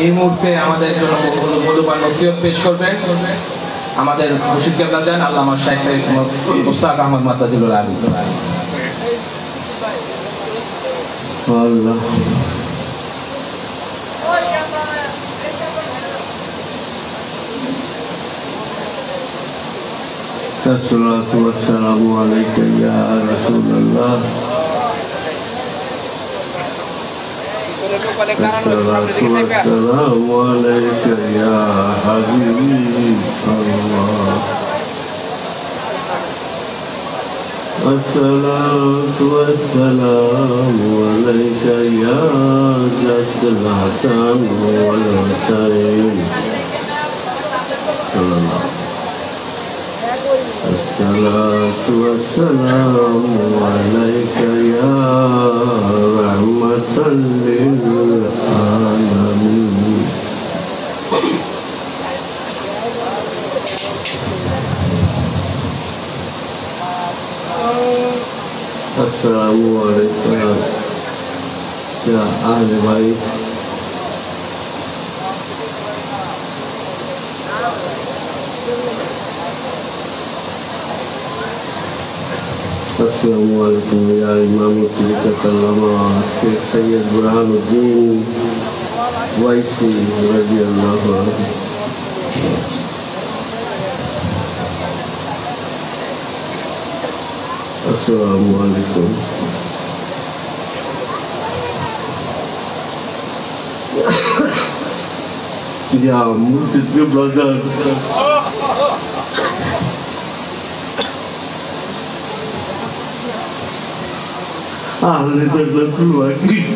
এই মুহূর্তে আমাদের জন্য মূল্যবান নসিহত পেশ করবেন আমাদের মুর্শিদ কেবলা জান আল্লামা শাইখ সাইদ মুস্তাক আহমদ মাদ্দাজিলুল আলী। আল্লাহ الصلاة والسلام عليك يا رسول الله الصلاة والسلام عليك يا حبيب الله الصلاة والسلام عليك يا جد الحسن والحسين صلى الله الصلاة والسلام عليك يا رحمة للعالمين السلام عليكم يا أهل البيت السلام عليكم يا إمام الطريقة العلامة الشيخ سيد برهان الدين ويسي رضي الله عنه السلام عليكم يا مرشد قبلة جان أهل جنة الوكيل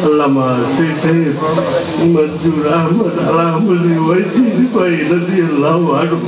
علامة الشيخ منصور أحمد الأحمدي ويسي رضي الله عنه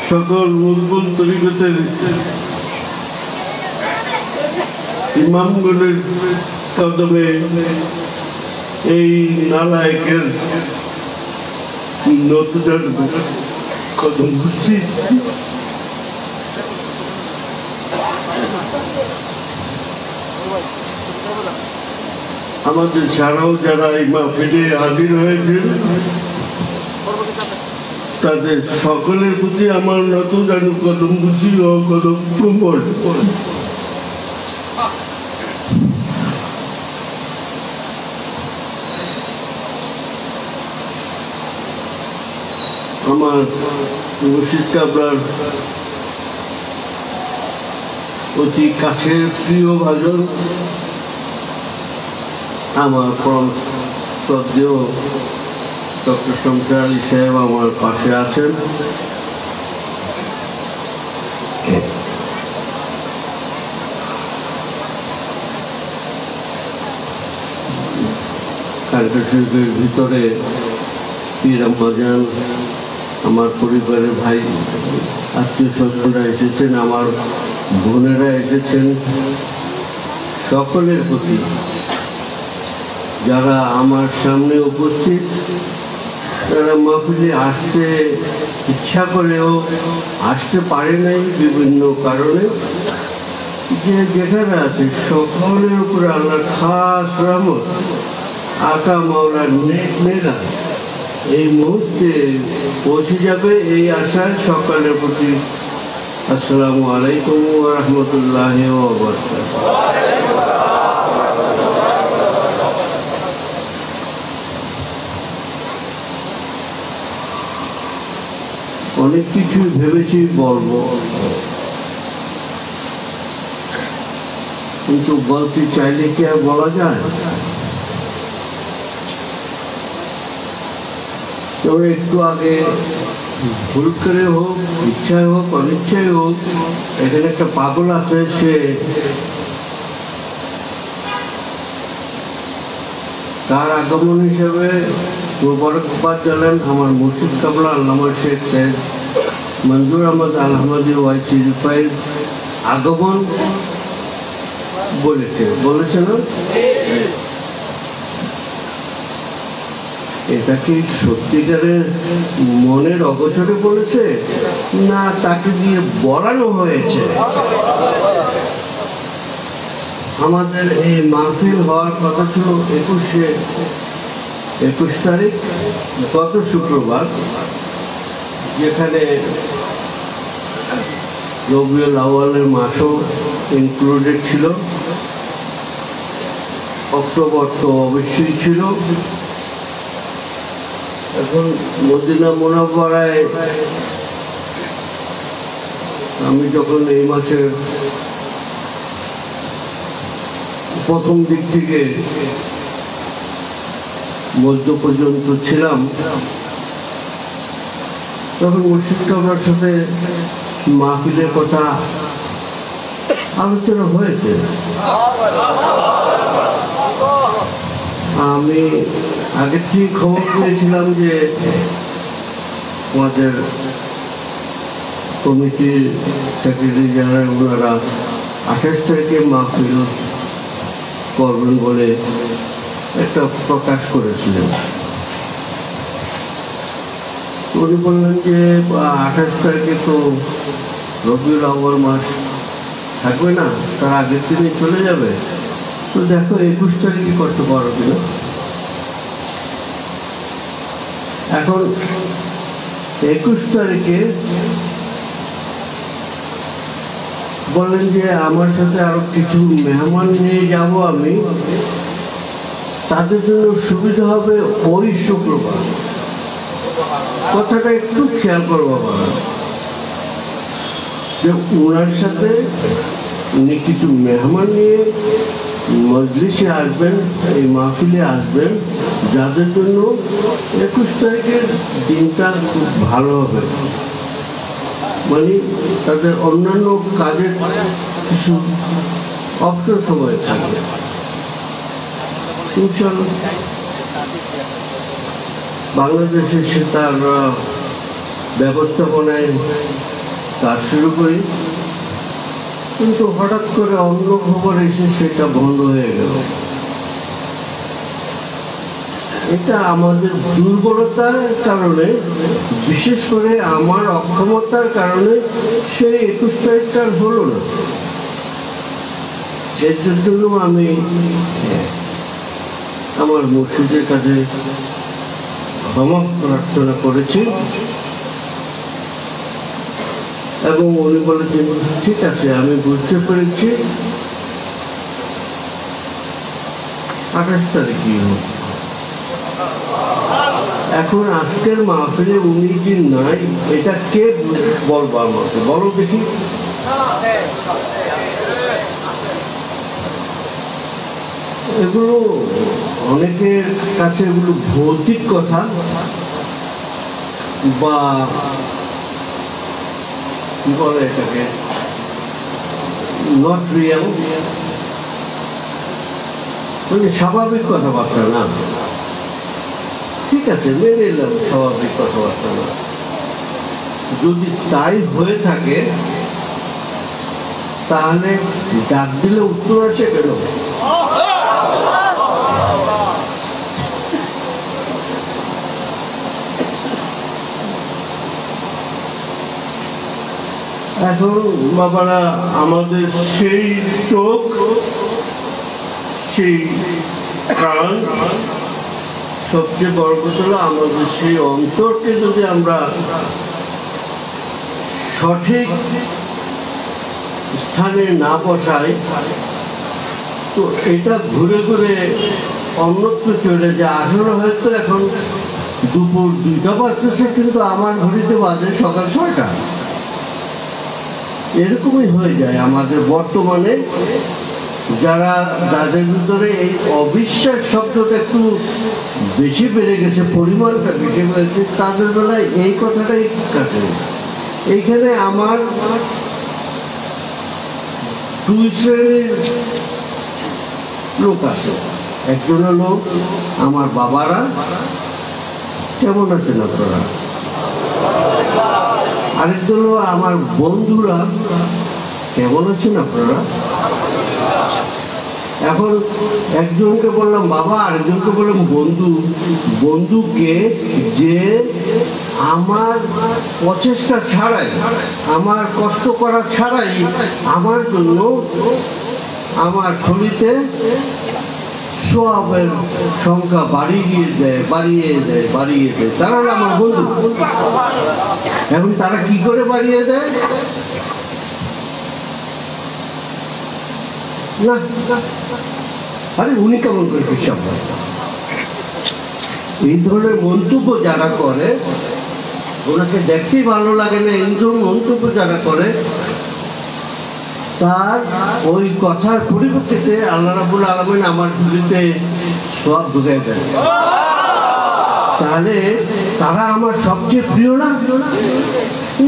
সকল মকবুল তরিকতের ইমামগুলির কদমে এই নালায়েকের নতুন কদম ঘুরছি আমাদের ছাড়াও যারা এই মাহফিলে হাজির হয়েছেন তাদের সকলের প্রতি আমার নতুন কদম বুঝি ও কদম প্রবল আমার মুর্শিদ কাবলার অতি কাছের প্রিয় ভাজন আমার পরম শ্রদ্ধেয় ডক্টর শমশের আলী সাহেব আমার পাশে আছেন। কালকা শরীফের ভিতরে পীর আম্মাজান আমার পরিবারের ভাই আত্মীয় স্বজনরা এসেছেন, আমার বোনেরা এসেছেন, সকলের প্রতি যারা আমার সামনে উপস্থিত তারা মাহফিলে আসতে ইচ্ছা করেও আসতে পারে নাই বিভিন্ন কারণে, যে যেখানে আছে সকলের উপরে আল্লাহর খাস রহমত আকা মাওলার নেগা এই মুহূর্তে পৌঁছে যাবে এই আশায় সকলের প্রতি আসসালামু আলাইকুম ওয়া রাহমাতুল্লাহি ওয়া বারাকাতুহু। অনেক কিছু ভেবেছি বলবো, কিন্তু বলতে চাইলে কি আর বলা যায়? তবে একটু আগে ভুল করে হোক, ইচ্ছায় হোক, অনিচ্ছায় হোক, এখানে একটা পাগল আছে, সে তার আগমন হিসেবে মোবারকবাদ জানান আমার মুর্শিদ কাবলা আল্লামা শেখ সাইদ মঞ্জুর আহমদ আল-আহমদী ওয়াইসি রিফাইয়ের আগমন বলেছে না? এটা কি সত্যিকারের মনের অগোচরে বলেছে না তাকে দিয়ে বলানো হয়েছে? আমাদের এই মাহফিল হওয়ার কথা ছিল 21 তারিখ, গত শুক্রবার, যেখানে রবিউল আউয়ালের মাসও ইনক্লুডেড ছিল। অক্টোবর তো অবশ্যই ছিল। এখন মদিনা মুনাওয়ারায় আমি যখন এই মাসের প্রথম দিক থেকে মধ্য পর্যন্ত ছিলাম, তখন মুর্শিদ কাবলার সাথে মাহফিলের কথা আলোচনা হয়েছে। আমি আগের থেকে খবর পেয়েছিলাম যে আমাদের কমিটির সেক্রেটারি জেনারেল ওনারা 28 তারিখে মাহফিল করবেন বলে একটা প্রকাশ করেছিলেন। উনি বললেন যে 28 তারিখে তো রবিউল আউয়াল মাস থাকবে না, তার আগের দিনে চলে যাবে। তো দেখো 21 তারিখে করতে পারো কিনা। এখন 21 তারিখে বললেন যে আমার সাথে আরো কিছু মেহমান নিয়ে যাব আমি, তাদের জন্য সুবিধা হবে ওই শুক্রবার। কথাটা একটু খেয়াল করবো বাবা, যে ওনার সাথে উনি কিছু মেহমান নিয়ে মজলিসে আসবেন, এই মাহফিলে আসবেন, যাদের জন্য 21 তারিখের দিনটা খুব ভালো হবে। মানে তাদের অন্যান্য কাজের কিছু অবসর সময় থাকবে। বাংলাদেশে সে তার ব্যবস্থাপনায় কাজ শুরু করি, কিন্তু হঠাৎ করে অন্য খবর এসে সেটা বন্ধ হয়ে গেল। এটা আমাদের দুর্বলতার কারণে, বিশেষ করে আমার অক্ষমতার কারণে সেই 21 তারিখটা হলো না। এর জন্য আমি আমার মুর্শিদের কাছে ক্ষমা প্রার্থনা করেছি এবং উনি বলেছেন ঠিক আছে, আমি বুঝতে পেরেছি, 28 তারিখই হোক। এখন আজকের মাহফিলে উনি যে নাই, এটা কে বলবো আমাকে? বলো দেখি। এগুলো অনেকের কাছে এগুলো ভৌতিক কথা বা কি বলে এটাকে, নট রিয়েল, মানে স্বাভাবিক কথাবার্তা না। ঠিক আছে, মেনে নিলাম স্বাভাবিক কথাবার্তা না। যদি তাই হয়ে থাকে তাহলে ডাক দিলে উত্তর আসে কেন? এখন বাবারা, আমাদের সেই চোখ, সেই প্রাণ, সবচেয়ে বড় কথা হলো আমাদের সেই অন্তরকে যদি আমরা সঠিক স্থানে না বসাই, তো এটা ঘুরে ঘুরে অন্যত্র চলে যায়। আসলে হয়তো এখন দুপুর 2টা বাজতেছে, কিন্তু আমার ঘড়িতে বাজে সকাল 6টা। এরকমই হয়ে যায় আমাদের বর্তমানে। যাদের ভিতরে এই অবিশ্বাস শব্দটা একটু বেশি বেড়ে গেছে, পরিমাণটা বেশি বেড়েছে, তাদের বেলায় এই কথাটাই কাছে। এইখানে আমার 2 শ্রেণীর লোক আছে। একজন হলো আমার বাবারা, কেমন আছেন আপনারা? আরেকজন হলো আমার বন্ধুরা, কেমন আছেন আপনারা? এখন একজনকে বললাম বাবা, আরেকজনকে বললাম বন্ধু। বন্ধুকে যে আমার প্রচেষ্টা ছাড়াই, আমার কষ্ট করা ছাড়াই আমার জন্য আমার থলিতে সোয়াবের সংখ্যা বাড়িয়ে দেয়, তারা হলো আমার বন্ধু। এখন তারা কি করে বাড়িয়ে দেয়? না, আরে উনি কেমন করে হিসাব করে? এই ধরনের মন্তব্য যারা করে, ওনাকে দেখতেই ভালো লাগে না। এই ধরনের মন্তব্য যারা করে, তার ওই কথার পরিবর্তে আল্লাহ রাব্বুল আলামিন আমার ঝুলিতে সওয়াব ঢুকাই দেন। তাহলে তারা আমার সবচেয়ে প্রিয় না?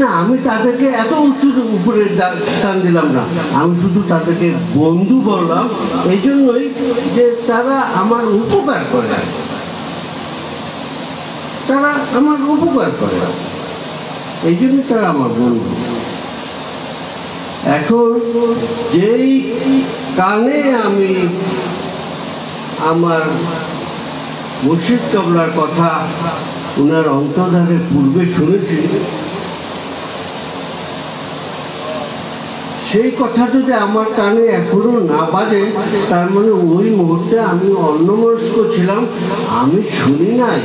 না, আমি তাদেরকে এত উঁচু উপরে স্থান দিলাম না, আমি শুধু তাদেরকে বন্ধু বললাম এই জন্যই যে তারা আমার উপকার করে, তারা আমার উপকার করে, এই জন্য তারা আমার বন্ধু। এখন যেই কানে আমি আমার মুর্শিদ কেবলার কথা উনার অন্তর্ধানের পূর্বে শুনেছি, সেই কথা যদি আমার কানে এখনো না বাজে, তার মানে ওই মুহূর্তে আমি অন্যমনস্ক ছিলাম, আমি শুনি নাই।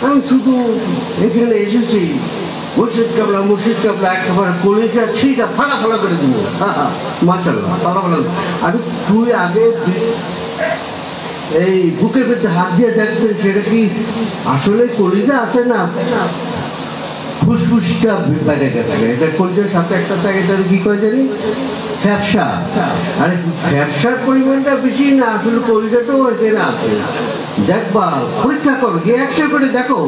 আমি শুধু এখানে এসেছি মুর্শিদ কেবলা একেবারে কলেজা ছিটা ফালা করে দিব, মাশাআল্লাহ ফালা। আর তুই আগে এই বুকের ভিতরে হাত দিয়ে দেখবে সেটা কি আসলে কলিজা আছে না ফুসফুসটা বাইরে গেছে। এটা কলিজার সাথে একটা থাকে, এটা কি করে জানি ফ্যাপসা। আরে ফ্যাপসার পরিমাণটা বেশি না, আসলে কলিজাটাও এখানে আছে। দেখবা, পরীক্ষা করো, গিয়ে একশো করে দেখো,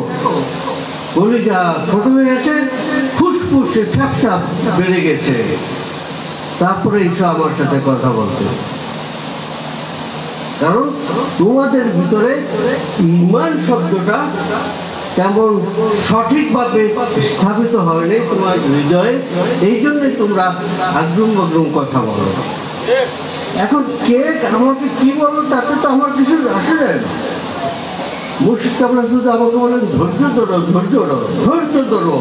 কলিজা ছোট হয়ে আছে, ফুসফুসে ফ্যাপসা বেড়ে গেছে। তারপরে এসো আমার সাথে কথা বলতে, কারণ তোমাদের ভিতরে ঈমান শব্দটা তেমন সঠিকভাবে স্থাপিত হয়নি তোমার হৃদয়ে, এই জন্যই তোমরা আগ্রম বাগ্রম কথা বলো। এখন কে আমাকে কি বলো তাতে তো আমার কিছু আসে যায় না। মুর্শিদ কেবলা শুধু আমাকে বলেন ধৈর্য ধরো।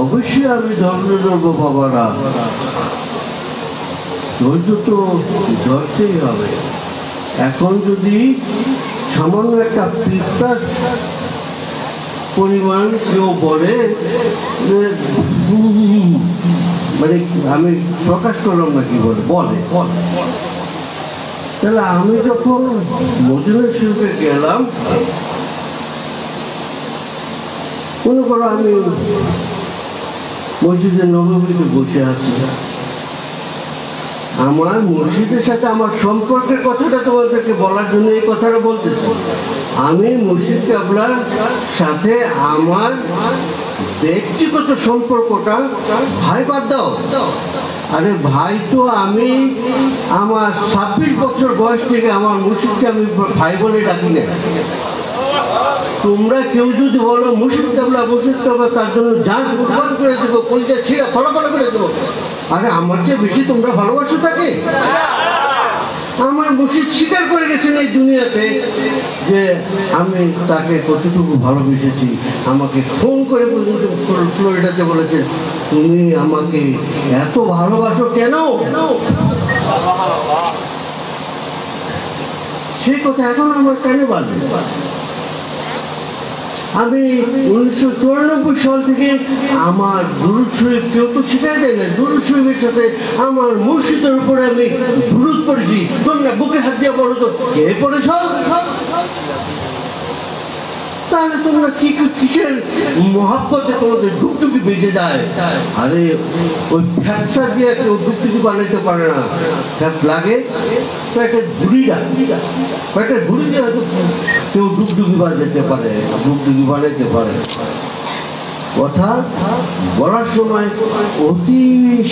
অবশ্যই আমি ধৈর্য ধরবো বাবারা, ধৈর্য তো ধরতেই হবে। এখন যদি সামান্য একটা পিঁপড়ার পরিমাণ কেউ বলে, মানে আমি প্রকাশ করলাম না কি বলে, তাহলে আমি যখন মদিনা শরীফে গেলাম, মনে করো আমি মসজিদে নববীতে বসে আছি, আমার মসজিদের সাথে আমার সম্পর্কের কথাটা তোমাদেরকে বলার জন্য এই কথাটা বলতেছি। আমি মুর্শিদ কেবলার সাথে আমার ব্যক্তিগত সম্পর্কটা, ভাই বাদ দাও, আরে ভাই তো আমি আমার 26 বছর বয়স থেকে আমার মুর্শিদকে আমি ভাই বলে ডাকি না। তোমরা কেউ যদি বলো মুর্শিদ কেবলা তার জন্য জান কুরবান করে দেবো, কলিজা ছিঁড়া ফলাফল করে দেবো, আরে আমার চেয়ে বেশি তোমরা ভালোবাসো তাকে? আমার মুর্শিদ স্বীকার করে গেছেন এই দুনিয়াতে যে আমি তাকে কতটুকু ভালোবেসেছি। আমাকে ফোন করে পর্যন্ত ফ্লোরিডাতে বলেছেন, তুমি আমাকে এত ভালোবাসো কেন? সেই কথা এখন আমার কেন বলবে? আমি 1994 সাল থেকে আমার দুরূদ শরীফ কেউ তো শেখাই দেয় না, দুরূদ শরীফের সাথে আমার মুর্শিদের উপরে আমি দুরূদ পড়েছি। তোমরা বুকে হাত দিয়ে বলো তো কে পড়েছ? তাহলে তোমরা কিসের মহাব্বতে তোমাদের ডুকটুকি বেঁচে যায়? আরে ওই ফ্যাপসা দিয়ে কেউ ডুকটুকি বানাইতে পারে না, ফ্যাপ লাগে পেটের বুড়িটা, পেটের বুড়ি দিয়ে হয়তো কেউ ডুকডুকি বাজাতে পারে, ডুকডুকি বানাইতে পারে। কথা বলার সময় অতি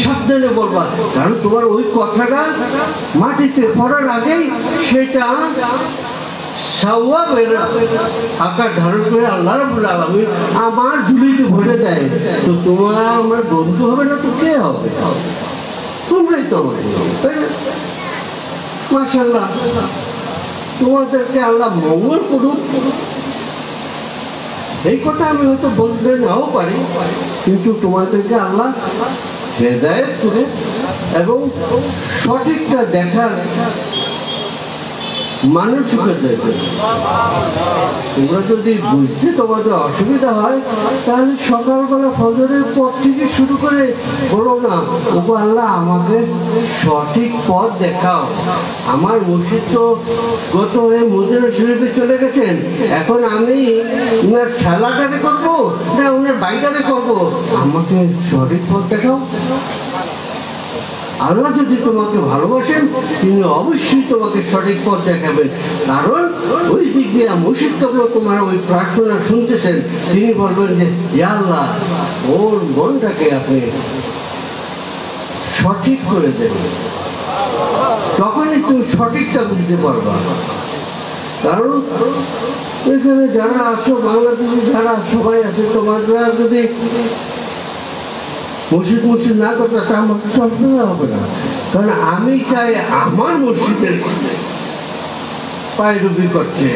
সাবধানে বলবা, কারণ তোমার ওই কথাটা মাটিতে পড়ার আগেই সেটা সওয়াবের আকার ধারণ করে আল্লাহ রাব্বুল আলামিন আমার ঝুলিতে ভরে দেয়। তো তোমার আমার বন্ধু হবে না তো কে হবে? তোমরাই তো আমার, তাই না? মাশাআল্লাহ, তোমাদেরকে আল্লাহ মঙ্গল করুক। এই কথা আমি হয়তো বলতে নাও পারি, কিন্তু তোমাদেরকে আল্লাহ হেদায়েত করুক এবং সঠিকটা দেখার মানুষকে দেবে। তোমরা যদি বুঝতে তোমাদের অসুবিধা হয়, তাহলে সকালবেলা ফজরের পর থেকে শুরু করে বলো না, ওগো আল্লাহ আমাকে সঠিক পথ দেখাও। আমার মুর্শিদ তো গত হয়ে মদিনা শরীফে চলে গেছেন, এখন আমি উনার খেলাটারে করবো না উনার বাইটারে করবো, আমাকে সঠিক পথ দেখাও। আল্লাহ যদি তোমাকে ভালোবাসেন, তিনি অবশ্যই তোমাকে সঠিক পথ দেখাবেন। কারণ ওই দিক দিয়ে মুর্শিদ কেবল তোমার ওই প্রার্থনা শুনতেছেন, তিনি বলবেন যে ইয়া আল্লাহ, ওর মনটাকে আপনি সঠিক করে দেবেন। তখনই তুমি সঠিকটা বুঝতে পারবা। কারণ এখানে যারা আছো, বাংলাদেশে যারা সবাই আছে, তোমরা যদি মুর্শিদ না করতে, তা আমার চলতে হবে না। কারণ আমি চাই আমার মুর্শিদের পায়রবি করতে,